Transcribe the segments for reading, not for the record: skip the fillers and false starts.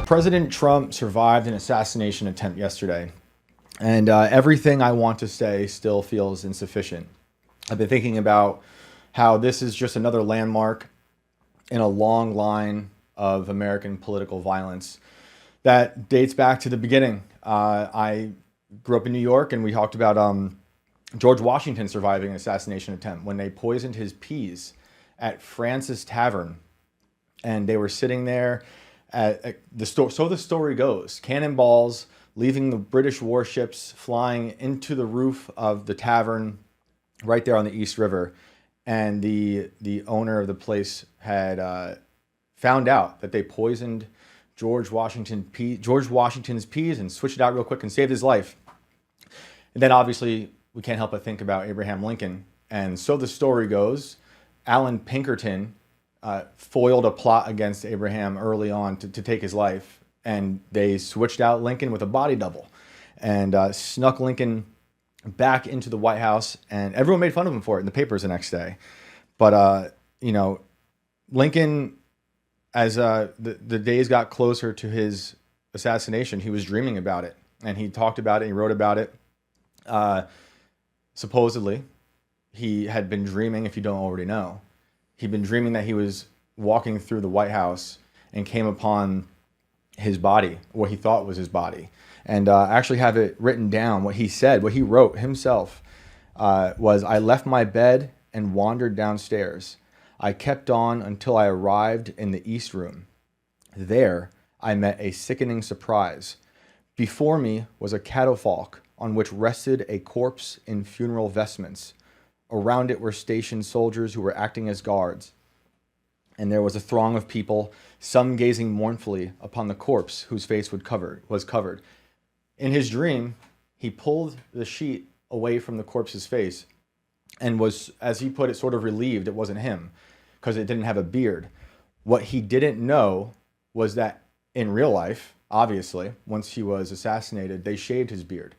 President Trump survived an assassination attempt yesterday, and everything I want to say still feels insufficient. I've been thinking about how this is just another landmark in a long line of American political violence that dates back to the beginning. I grew up in New York, and we talked about George Washington surviving an assassination attempt when they poisoned his peas at Francis Tavern, and they were sitting there. So the story goes, cannonballs leaving the British warships flying into the roof of the tavern right there on the East River. And the owner of the place had found out that they poisoned George Washington's peas and switched it out real quick and saved his life. And then obviously we can't help but think about Abraham Lincoln. And so the story goes, Alan Pinkerton foiled a plot against Abraham early on to take his life, and they switched out Lincoln with a body double and snuck Lincoln back into the White House, and everyone made fun of him for it in the papers the next day. But Lincoln, as the days got closer to his assassination, he was dreaming about it, and he talked about it, he wrote about it. Supposedly, he had been dreaming, if you don't already know, he'd been dreaming that he was walking through the White House and came upon his body, what he thought was his body. And I actually have it written down. What he said, what he wrote himself was, "I left my bed and wandered downstairs. I kept on until I arrived in the East Room. There, I met a sickening surprise. Before me was a catafalque on which rested a corpse in funeral vestments. Around it were stationed soldiers who were acting as guards. And there was a throng of people, some gazing mournfully upon the corpse whose face was covered. In his dream, he pulled the sheet away from the corpse's face and was, as he put it, sort of relieved it wasn't him because it didn't have a beard. What he didn't know was that in real life, obviously, once he was assassinated, they shaved his beard.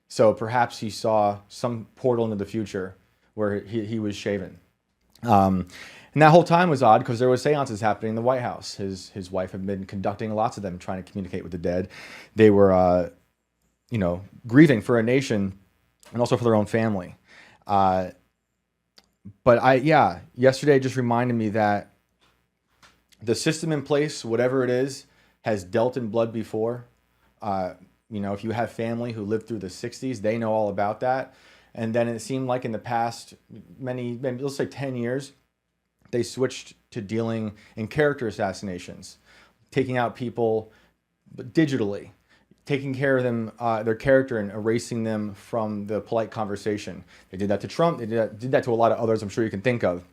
So perhaps he saw some portal into the future where he was shaven. And that whole time was odd because there was seances happening in the White House. His wife had been conducting lots of them, trying to communicate with the dead. They were, grieving for a nation and also for their own family. Yesterday just reminded me that the system in place, whatever it is, has dealt in blood before. If you have family who lived through the 60s, they know all about that. And then it seemed like in the past maybe let's say 10 years, they switched to dealing in character assassinations, taking out people digitally, taking care of them, their character, and erasing them from the polite conversation. They did that to Trump. They did that to a lot of others I'm sure you can think of.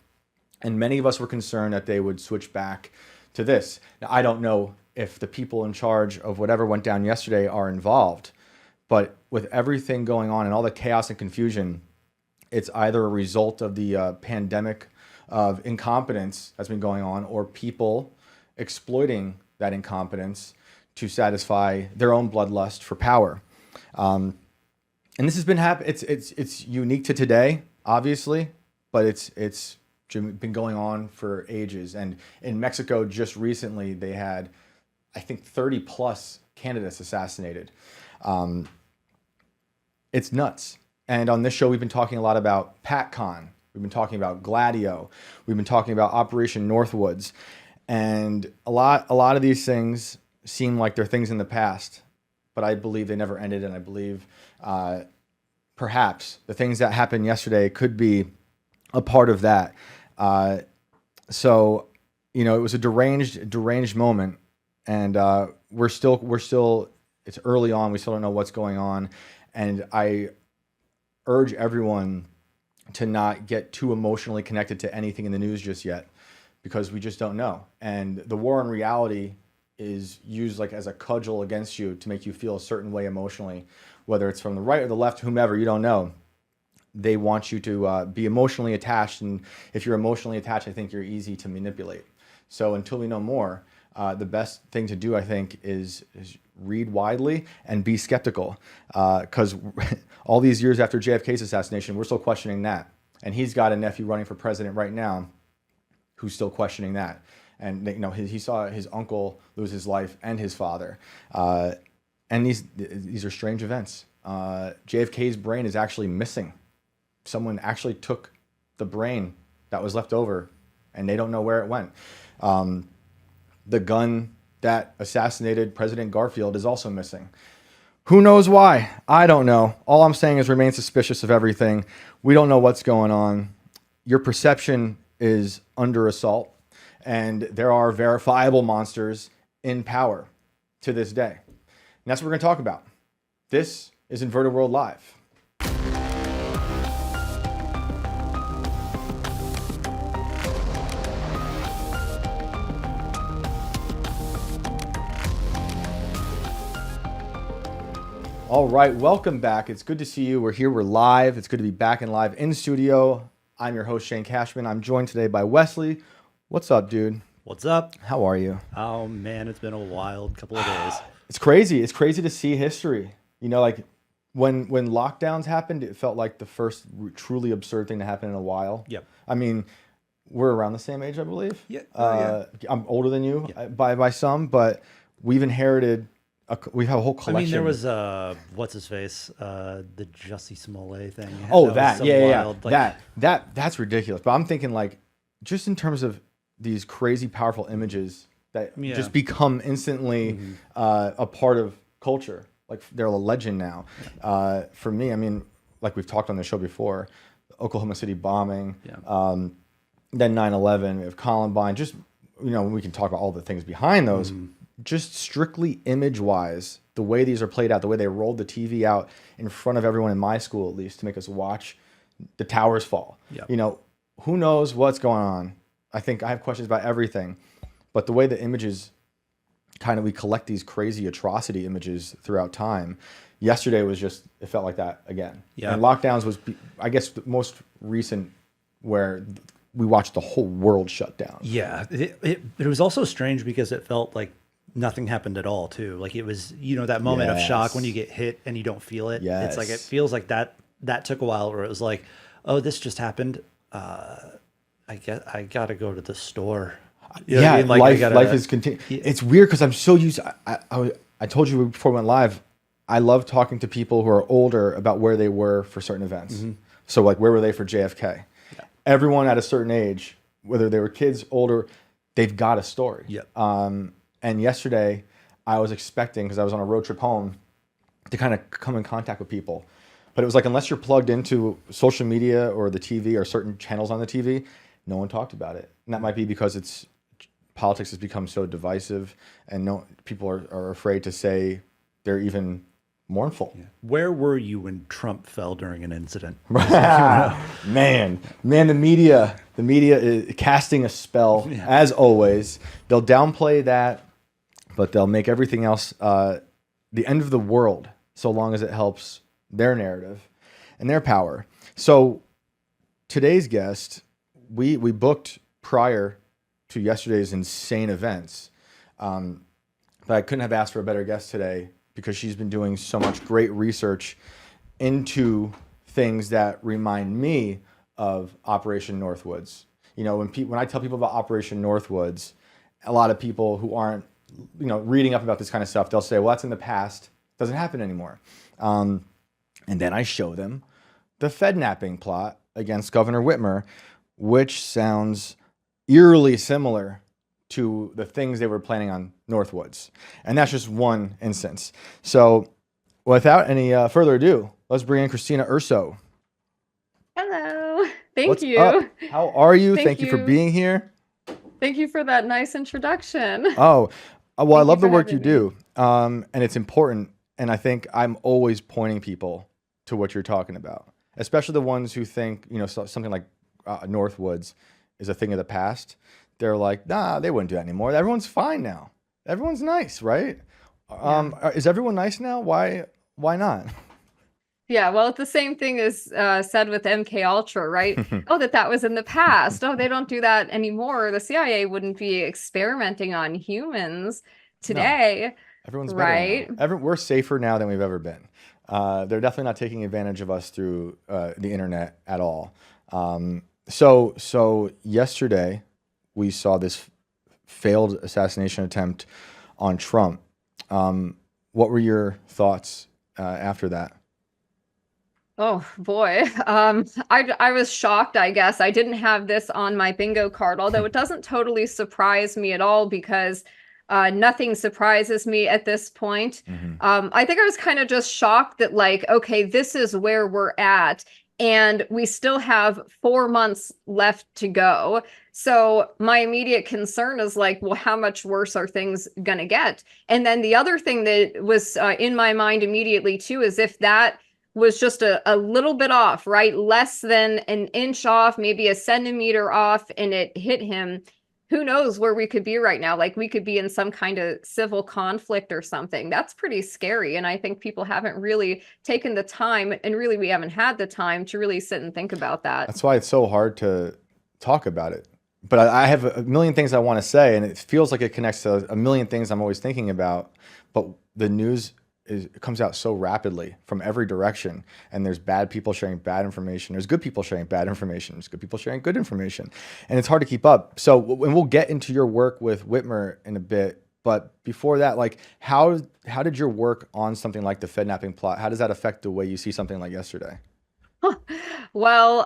And many of us were concerned that they would switch back to this. Now, I don't know if the people in charge of whatever went down yesterday are involved, but with everything going on and all the chaos and confusion, it's either a result of the pandemic of incompetence that's been going on, or people exploiting that incompetence to satisfy their own bloodlust for power. And this has been it's unique to today, obviously, but it's been going on for ages. And in Mexico, just recently, they had, I think, 30 plus candidates assassinated. It's nuts. And on this show, we've been talking a lot about PatCon. We've been talking about Gladio. We've been talking about Operation Northwoods. And a lot of these things seem like they're things in the past, but I believe they never ended. And I believe perhaps the things that happened yesterday could be a part of that. It was a deranged moment. And we're still, it's early on. We still don't know what's going on. And I urge everyone to not get too emotionally connected to anything in the news just yet, because we just don't know. And the war on reality is used like as a cudgel against you to make you feel a certain way emotionally, whether it's from the right or the left, whomever, you don't know. They want you to be emotionally attached. And if you're emotionally attached, I think you're easy to manipulate. So until we know more, the best thing to do, I think, is read widely and be skeptical. Because all these years after JFK's assassination, we're still questioning that. And he's got a nephew running for president right now who's still questioning that. and he saw his uncle lose his life and his father, and these are strange events. JFK's brain is actually missing. Someone actually took the brain that was left over, and they don't know where it went. The gun that assassinated President Garfield is also missing. Who knows why? I don't know. All I'm saying is remain suspicious of everything. We don't know what's going on. Your perception is under assault, and there are verifiable monsters in power to this day. And that's what we're going to talk about. This is Inverted World Live. All right, welcome back. It's good to see you. We're here, we're live. It's good to be back and live in studio. I'm your host, Shane Cashman. I'm joined today by Wesley. What's up, dude? What's up? How are you? Oh, man, it's been a wild couple of days. It's crazy. It's crazy to see history. You know, like when lockdowns happened, it felt like the first truly absurd thing to happen in a while. Yep. I mean, we're around the same age, I believe. Yeah. I'm older than you by some, but we've inherited... we have a whole collection. I mean, there was what's his face, the Jussie Smollett thing. That's ridiculous. But I'm thinking like, just in terms of these crazy, powerful images that just become instantly a part of culture. Like they're a legend now. For me, I mean, like we've talked on the show before, the Oklahoma City bombing, then 9/11, we have Columbine. Just we can talk about all the things behind those. Just strictly image-wise, the way these are played out, the way they rolled the TV out in front of everyone in my school, at least, to make us watch the towers fall. Yep. Who knows what's going on? I think I have questions about everything. But the way the images, we collect these crazy atrocity images throughout time. Yesterday was just, it felt like that again. Yeah. And lockdowns was, I guess, the most recent where we watched the whole world shut down. Yeah. It was also strange because it felt like nothing happened at all too. Like it was, that moment of shock when you get hit and you don't feel it. Yes. It's like, it feels like that took a while where it was like, oh, this just happened. I gotta go to the store. Life is continuing. It's weird because I'm so used. I told you before we went live, I love talking to people who are older about where they were for certain events. Mm-hmm. So like, where were they for JFK? Yeah. Everyone at a certain age, whether they were kids, older, they've got a story. Yep. And yesterday, I was expecting, because I was on a road trip home, to kind of come in contact with people. But it was like, unless you're plugged into social media or the TV or certain channels on the TV, no one talked about it. And that might be because politics has become so divisive, and people are afraid to say they're even mournful. Yeah. Where were you when Trump fell during an incident? Man, the media is casting a spell, as always. They'll downplay that, but they'll make everything else the end of the world, so long as it helps their narrative and their power. So today's guest, we booked prior to yesterday's insane events, but I couldn't have asked for a better guest today because she's been doing so much great research into things that remind me of Operation Northwoods. When I tell people about Operation Northwoods, a lot of people who aren't reading up about this kind of stuff, they'll say, well, that's in the past. It doesn't happen anymore. And then I show them the Fednapping plot against Governor Whitmer, which sounds eerily similar to the things they were planning on Northwoods. And that's just one instance. So without any further ado, let's bring in Christina Urso. Hello. Thank What's you. up? How are you? Thank you for being here. Thank you for that nice introduction. Oh, well, I love the work you do. And it's important. And I think I'm always pointing people to what you're talking about, especially the ones who think, something like Northwoods is a thing of the past. They're like, nah, they wouldn't do that anymore. Everyone's fine now. Everyone's nice, right? Is everyone nice now? Why not? Yeah, well, it's the same thing as said with MK Ultra, right? Oh, that was in the past. Oh, they don't do that anymore. The CIA wouldn't be experimenting on humans today. No. Everyone's better right. Now. We're safer now than we've ever been. They're definitely not taking advantage of us through the internet at all. So yesterday we saw this failed assassination attempt on Trump. What were your thoughts after that? Oh boy. I was shocked, I guess. I didn't have this on my bingo card, although it doesn't totally surprise me at all because nothing surprises me at this point. I think I was kind of just shocked that, like, okay, this is where we're at, and we still have 4 months left to go. So my immediate concern is like, well, how much worse are things gonna get? And then the other thing that was in my mind immediately too is if that was just a little bit off, right? Less than an inch off, maybe a centimeter off, and it hit him. Who knows where we could be right now? Like we could be in some kind of civil conflict or something. That's pretty scary. And I think people haven't really taken the time, and really we haven't had the time to really sit and think about that. That's why it's so hard to talk about it. But I have a million things I want to say, and it feels like it connects to a million things I'm always thinking about. But the news it comes out so rapidly from every direction, and there's bad people sharing bad information. There's good people sharing bad information. There's good people sharing good information, and it's hard to keep up. So, and we'll get into your work with Whitmer in a bit, but before that, like how did your work on something like the Fednapping plot, how does that affect the way you see something like yesterday? Well,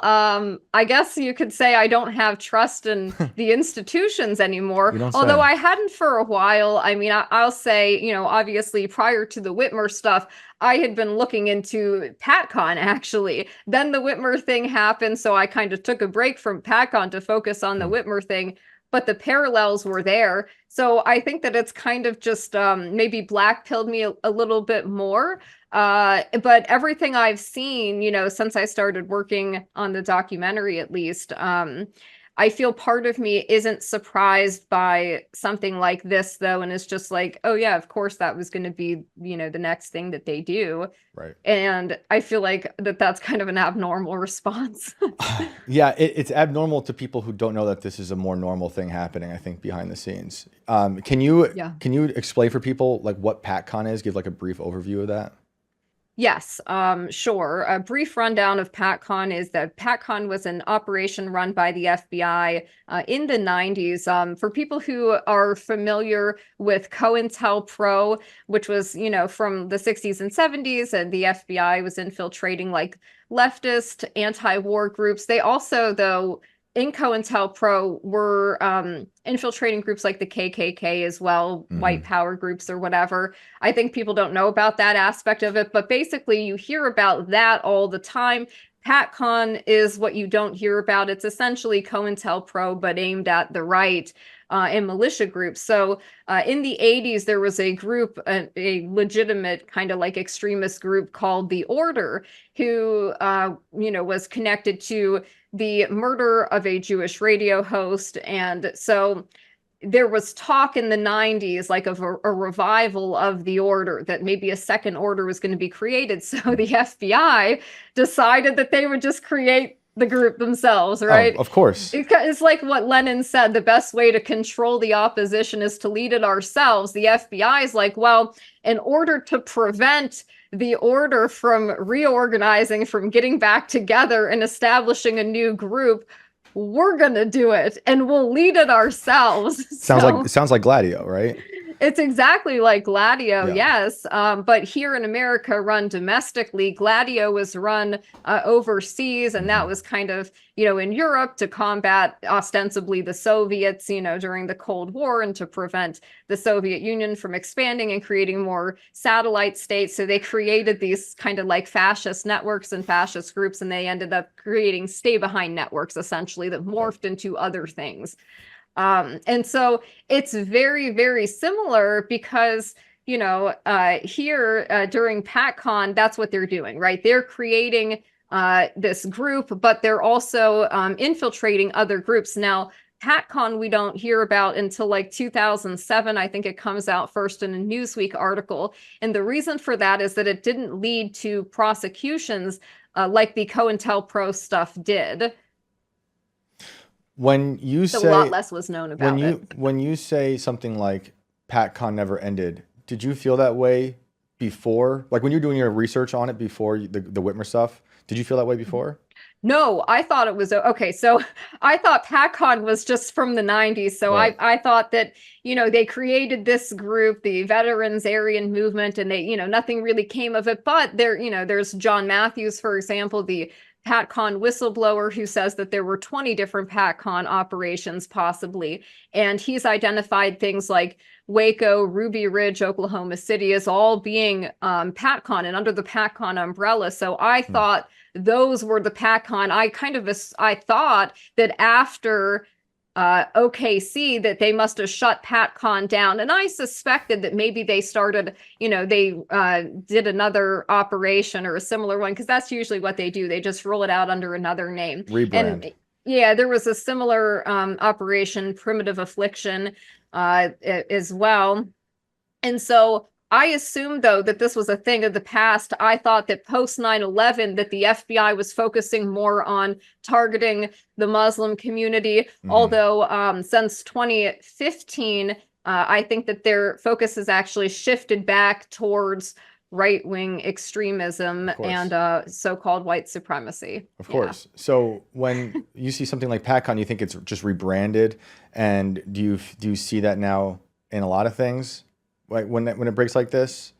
I guess you could say I don't have trust in the institutions anymore, although I hadn't for a while. I mean, I'll say, you know, obviously prior to the Whitmer stuff, I had been looking into PatCon actually. Then the Whitmer thing happened, so I kind of took a break from PatCon to focus on the Whitmer thing. But the parallels were there. So I think that it's kind of just maybe black-pilled me a little bit more. But everything I've seen, you know, since I started working on the documentary, at least, I feel part of me isn't surprised by something like this, though. And it's just like, oh, yeah, of course, that was going to be, you know, the next thing that they do. Right. And I feel like that's kind of an abnormal response. Yeah, it's abnormal to people who don't know that this is a more normal thing happening, I think, behind the scenes. Can you explain for people like what PatCon is? Give like a brief overview of that. Yes, sure. A brief rundown of PatCon is that PatCon was an operation run by the FBI in the 90s. For people who are familiar with COINTELPRO, which was, you know, from the 60s and 70s, and the FBI was infiltrating like leftist anti-war groups. They also, though, in COINTELPRO were infiltrating groups like the KKK as well, white power groups or whatever. I think people don't know about that aspect of it, but basically you hear about that all the time. PatCon is what you don't hear about. It's essentially COINTELPRO, but aimed at the right and militia groups. So in the 80s, there was a group, a legitimate kind of like extremist group called the Order, who, you know, was connected to the murder of a Jewish radio host. And so there was talk in the 90s, like of a revival of the Order, that maybe a second order was going to be created. So the FBI decided that they would just create the group themselves, right? Oh, of course. It's like what Lenin said, the best way to control the opposition is to lead it ourselves. The FBI is like, well, in order to prevent the Order from reorganizing, from getting back together and establishing a new group, we're gonna do it and we'll lead it ourselves. Sounds like Gladio, right? It's exactly like Gladio, yes. But here in America, run domestically. Gladio was run overseas, and that was kind of, you know, in Europe to combat ostensibly the Soviets, you know, during the Cold War, and to prevent the Soviet Union from expanding and creating more satellite states. So they created these kind of like fascist networks and fascist groups, and they ended up creating stay-behind networks, essentially, that morphed into other things. And so it's very, very similar because, you know, here during PatCon, that's what they're doing, right? They're creating this group, but they're also infiltrating other groups. Now, PatCon we don't hear about until like 2007. I think it comes out first in a Newsweek article. And the reason for that is that it didn't lead to prosecutions like the COINTELPRO stuff did. When you say a lot less was known about it. When you say something like PatCon never ended, did you feel that way before? Like when you're doing your research on it before the Whitmer stuff, did you feel that way before? No, I thought it was okay. So I thought PatCon was just from the 90s. So Right. I thought that, they created this group, the Veterans Aryan Movement, and they, nothing really came of it. But there's John Matthews, for example, the PatCon whistleblower, who says that there were 20 different PatCon operations possibly. And he's identified things like Waco, Ruby Ridge, Oklahoma City as all being PatCon and under the PatCon umbrella. So I thought those were the PatCon. I thought that after OKC that they must have shut PatCon down, and I suspected that maybe they started, they did another operation or a similar one, because that's usually what they do. They just roll it out under another name. Rebrand. And yeah, there was a similar operation, Primitive Affliction, as well. And so I assumed, though, that this was a thing of the past. I thought that post 9/11 that the FBI was focusing more on targeting the Muslim community. Although since 2015, I think that their focus has actually shifted back towards right-wing extremism and so-called white supremacy. Of course. So when you see something like PatCon, you think it's just rebranded, and do you see that now in a lot of things, like when it breaks like this?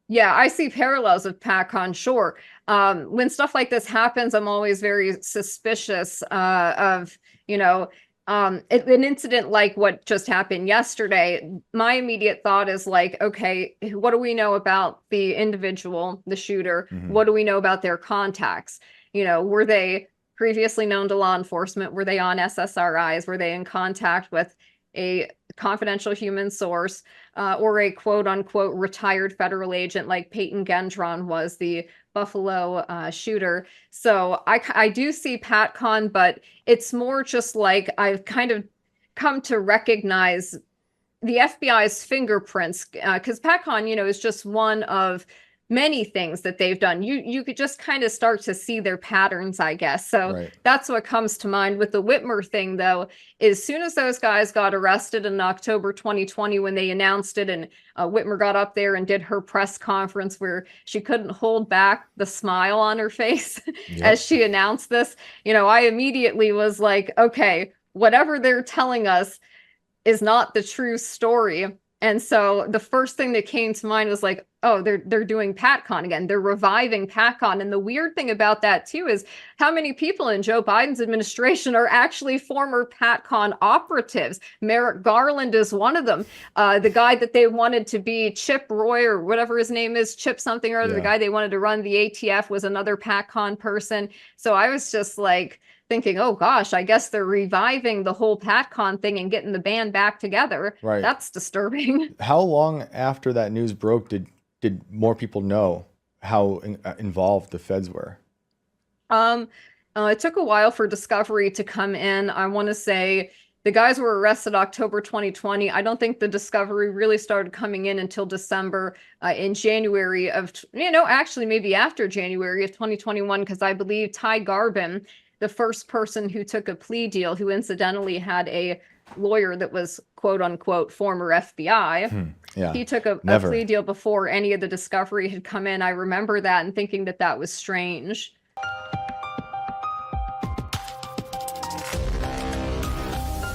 Yeah, I see parallels with PatCon, sure. When stuff like this happens, I'm always very suspicious of, an incident like what just happened yesterday. My immediate thought is like, okay, what do we know about the individual, the shooter? What do we know about their contacts? Were they previously known to law enforcement? Were they on SSRIs? Were they in contact with a confidential human source or a quote unquote retired federal agent like Peyton Gendron was, the Buffalo shooter? So I do see PatCon, but it's more just like I've kind of come to recognize the FBI's fingerprints, because PatCon, is just one of many things that they've done. You could just kind of start to see their patterns, I guess. So that's what comes to mind. With the Whitmer thing, though, as soon as those guys got arrested in October 2020, when they announced it, and Whitmer got up there and did her press conference where she couldn't hold back the smile on her face as she announced this, I immediately was like, okay, whatever they're telling us is not the true story. And so the first thing that came to mind was like, oh, they're doing PatCon again. They're reviving PatCon. And the weird thing about that, too, is how many people in Joe Biden's administration are actually former PatCon operatives. Merrick Garland is one of them. The guy that they wanted to be Chip Roy, or whatever his name is, Chip something or other, the guy they wanted to run the ATF, was another PatCon person. So I was just like thinking, oh gosh, I guess they're reviving the whole PatCon thing and getting the band back together. Right. That's disturbing. How long after that news broke did more people know how involved the feds were? It took a while for Discovery to come in. I want to say the guys were arrested October 2020. I don't think the Discovery really started coming in until December. In January of, actually maybe after January of 2021, because I believe Ty Garbin, the first person who took a plea deal, who incidentally had a lawyer that was quote unquote former FBI. He took a plea deal before any of the Discovery had come in. I remember that and thinking that was strange.